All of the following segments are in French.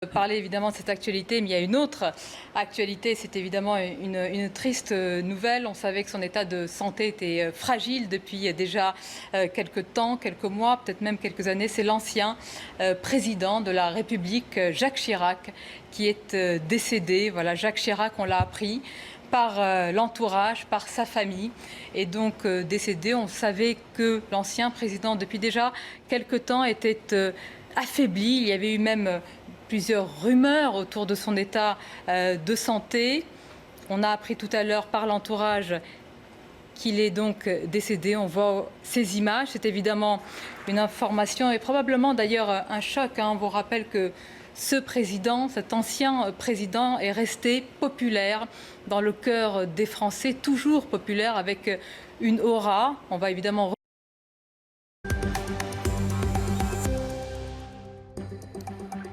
Parler évidemment de cette actualité, mais il y a une autre actualité, c'est évidemment une triste nouvelle. On savait que son état de santé était fragile depuis déjà quelques temps, quelques mois, peut-être même quelques années. C'est l'ancien président de la République, Jacques Chirac, qui est décédé. Voilà, Jacques Chirac, on l'a appris par l'entourage, par sa famille, et donc décédé. On savait que l'ancien président, depuis déjà quelques temps, était affaibli. Il y avait eu même plusieurs rumeurs autour de son état de santé. On a appris tout à l'heure par l'entourage qu'il est donc décédé. On voit ces images. C'est évidemment une information et probablement d'ailleurs un choc. On vous rappelle que ce président, cet ancien président, est resté populaire dans le cœur des Français, toujours populaire, avec une aura. On va évidemment...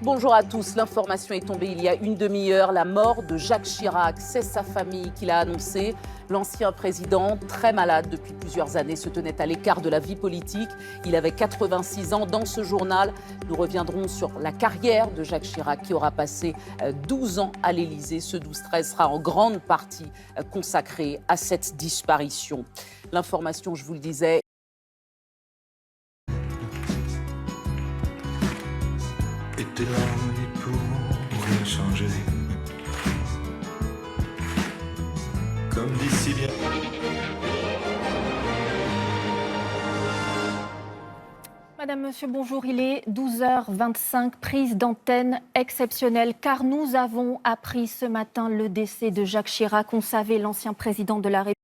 Bonjour à tous, l'information est tombée il y a une demi-heure, la mort de Jacques Chirac. C'est sa famille qui l'a annoncé. L'ancien président, très malade depuis plusieurs années, se tenait à l'écart de la vie politique. Il avait 86 ans. Dans ce journal, nous reviendrons sur la carrière de Jacques Chirac qui aura passé 12 ans à l'Élysée. Ce 12-13 sera en grande partie consacré à cette disparition. L'information, je vous le disais, Et tes larmes n'y pourront rien changer. Comme dit si bien. Madame, monsieur, bonjour. Il est 12h25, prise d'antenne exceptionnelle, car nous avons appris ce matin le décès de Jacques Chirac. On savait, l'ancien président de la République.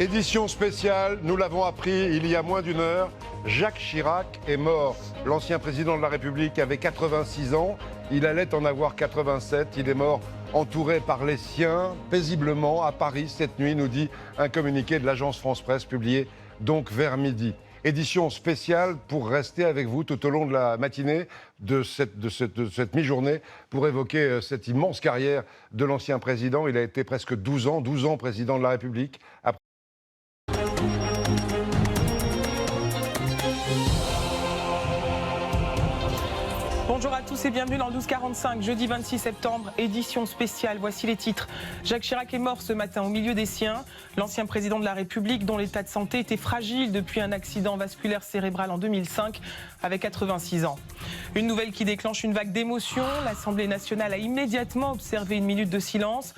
Édition spéciale, nous l'avons appris il y a moins d'une heure, Jacques Chirac est mort. L'ancien président de la République avait 86 ans, il allait en avoir 87, il est mort entouré par les siens, paisiblement à Paris cette nuit, nous dit un communiqué de l'agence France-Presse publié donc vers midi. Édition spéciale pour rester avec vous tout au long de la matinée de cette mi-journée pour évoquer cette immense carrière de l'ancien président. Il a été presque 12 ans président de la République. Bonjour à tous et bienvenue dans le 12-45, jeudi 26 septembre, édition spéciale. Voici les titres. Jacques Chirac est mort ce matin au milieu des siens. L'ancien président de la République, dont l'état de santé était fragile depuis un accident vasculaire cérébral en 2005, avait 86 ans. Une nouvelle qui déclenche une vague d'émotions. L'Assemblée nationale a immédiatement observé une minute de silence.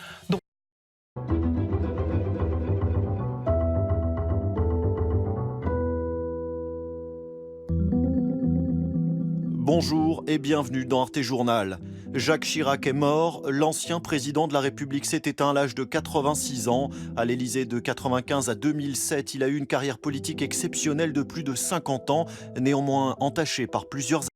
Bonjour et bienvenue dans Arte Journal. Jacques Chirac est mort, l'ancien président de la République s'est éteint à l'âge de 86 ans. À l'Élysée de 1995 à 2007, il a eu une carrière politique exceptionnelle de plus de 50 ans, néanmoins entachée par plusieurs années.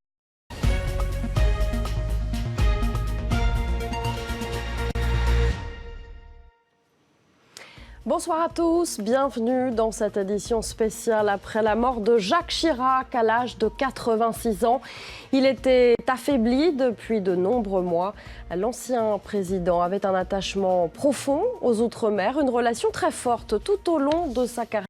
Bonsoir à tous, bienvenue dans cette édition spéciale après la mort de Jacques Chirac à l'âge de 86 ans. Il était affaibli depuis de nombreux mois. L'ancien président avait un attachement profond aux Outre-mer, une relation très forte tout au long de sa carrière.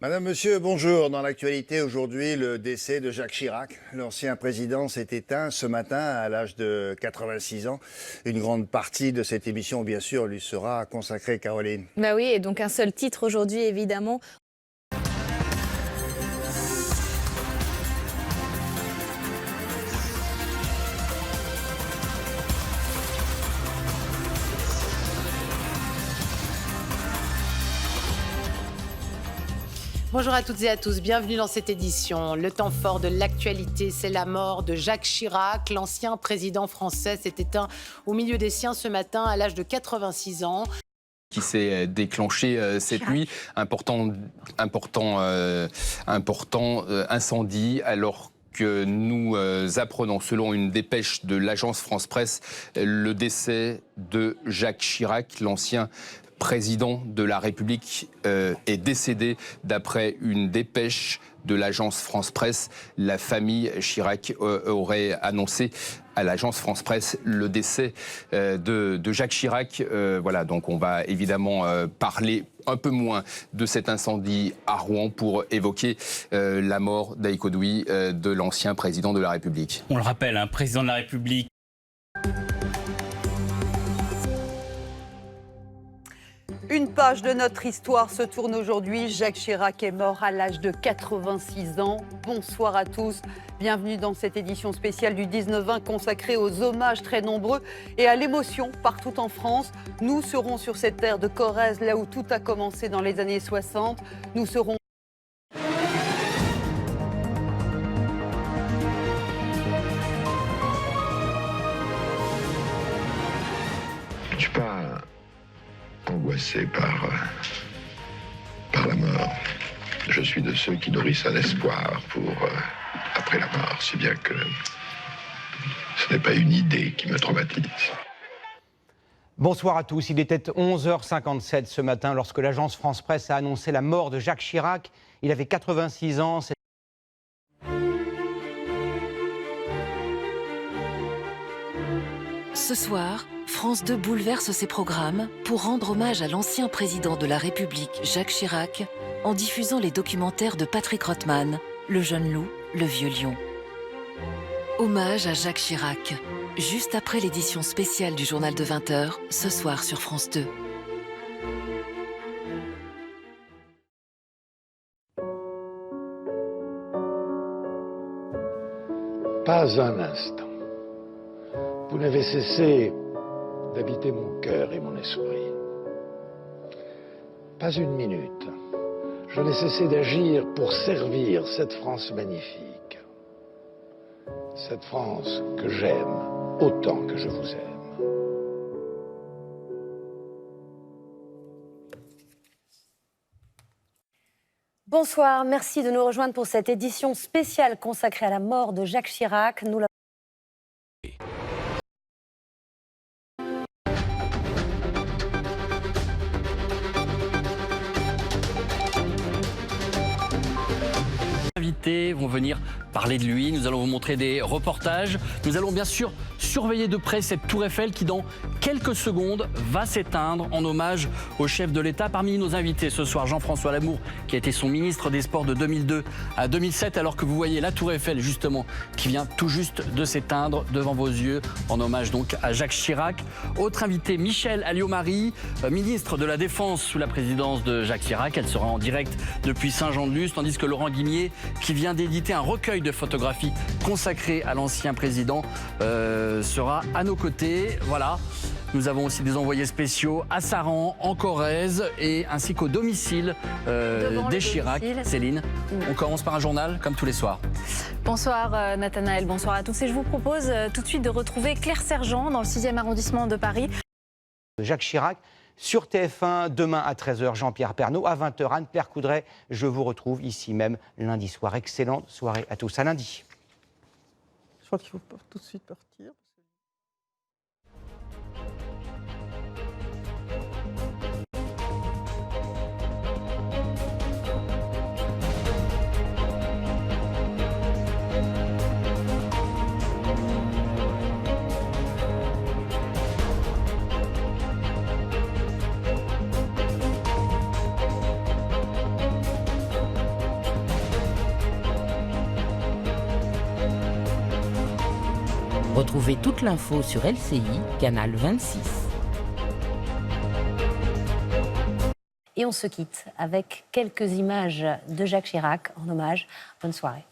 Madame, Monsieur, bonjour. Dans l'actualité aujourd'hui, le décès de Jacques Chirac. L'ancien président s'est éteint ce matin à l'âge de 86 ans. Une grande partie de cette émission, bien sûr, lui sera consacrée, Caroline. Bah oui, et donc un seul titre aujourd'hui, évidemment. Bonjour à toutes et à tous, bienvenue dans cette édition. Le temps fort de l'actualité, c'est la mort de Jacques Chirac. L'ancien président français s'est éteint au milieu des siens ce matin à l'âge de 86 ans. Qui s'est déclenché cette nuit, important incendie, alors que nous apprenons, selon une dépêche de l'agence France-Presse, le décès de Jacques Chirac, l'ancien président de la République, est décédé d'après une dépêche de l'agence France-Presse. La famille Chirac aurait annoncé à l'agence France-Presse le décès de Jacques Chirac. Voilà, donc on va évidemment parler un peu moins de cet incendie à Rouen pour évoquer la mort d'Aïk Odoui, de l'ancien président de la République. On le rappelle, un président de la République. Une page de notre histoire se tourne aujourd'hui. Jacques Chirac est mort à l'âge de 86 ans. Bonsoir à tous. Bienvenue dans cette édition spéciale du 19-20 consacrée aux hommages très nombreux et à l'émotion partout en France. Nous serons sur cette terre de Corrèze, là où tout a commencé dans les années 60. Nous serons... Je ne suis pas angoissé par la mort. Je suis de ceux qui nourrissent un espoir pour après la mort, si bien que ce n'est pas une idée qui me traumatise. Bonsoir à tous. Il était 11h57 ce matin lorsque l'agence France-Presse a annoncé la mort de Jacques Chirac. Il avait 86 ans. Ce soir, France 2 bouleverse ses programmes pour rendre hommage à l'ancien président de la République, Jacques Chirac, en diffusant les documentaires de Patrick Rothman, Le jeune loup, le vieux lion. Hommage à Jacques Chirac, juste après l'édition spéciale du journal de 20h, ce soir sur France 2. Pas un instant. Vous n'avez cessé d'habiter mon cœur et mon esprit. Pas une minute. Je n'ai cessé d'agir pour servir cette France magnifique. Cette France que j'aime autant que je vous aime. Bonsoir, merci de nous rejoindre pour cette édition spéciale consacrée à la mort de Jacques Chirac. Nous Invités vont venir parler de lui, nous allons vous montrer des reportages, nous allons bien sûr surveiller de près cette tour Eiffel qui dans quelques secondes va s'éteindre en hommage au chef de l'État. Parmi nos invités ce soir, Jean-François Lamour qui a été son ministre des Sports de 2002 à 2007, alors que vous voyez la tour Eiffel justement qui vient tout juste de s'éteindre devant vos yeux en hommage donc à Jacques Chirac. Autre invité, Michèle Alliot-Marie, ministre de la Défense sous la présidence de Jacques Chirac. Elle sera en direct depuis Saint-Jean-de-Luz, tandis que Laurent Guimier, qui vient d'éditer un recueil de photographies consacrées à l'ancien président, sera à nos côtés. Voilà. Nous avons aussi des envoyés spéciaux à Saran, en Corrèze, et ainsi qu'au domicile des Chirac. Céline, on commence par un journal, comme tous les soirs. Bonsoir Nathanaël, bonsoir à tous. Et je vous propose tout de suite de retrouver Claire Sergent dans le 6e arrondissement de Paris. Jacques Chirac sur TF1, demain à 13h, Jean-Pierre Pernaut. À 20h, Anne-Claire Coudray. Je vous retrouve ici même lundi soir. Excellente soirée à tous. À lundi. Je crois qu'il faut tout de suite partir. Retrouvez toute l'info sur LCI, canal 26. Et on se quitte avec quelques images de Jacques Chirac en hommage. Bonne soirée.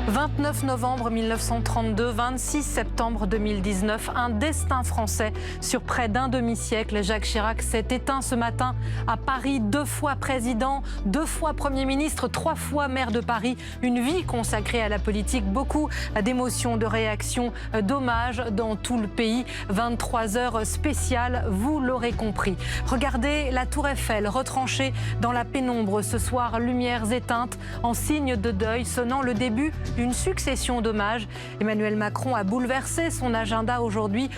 29 novembre 1932, 26 septembre 2019, un destin français sur près d'un demi-siècle. Jacques Chirac s'est éteint ce matin à Paris, 2 fois président, 2 fois Premier ministre, 3 fois maire de Paris. Une vie consacrée à la politique, beaucoup d'émotions, de réactions, d'hommages dans tout le pays. 23 heures spéciales, vous l'aurez compris. Regardez la Tour Eiffel retranchée dans la pénombre ce soir, lumières éteintes en signe de deuil, sonnant le début d'une succession d'hommages. Emmanuel Macron a bouleversé son agenda aujourd'hui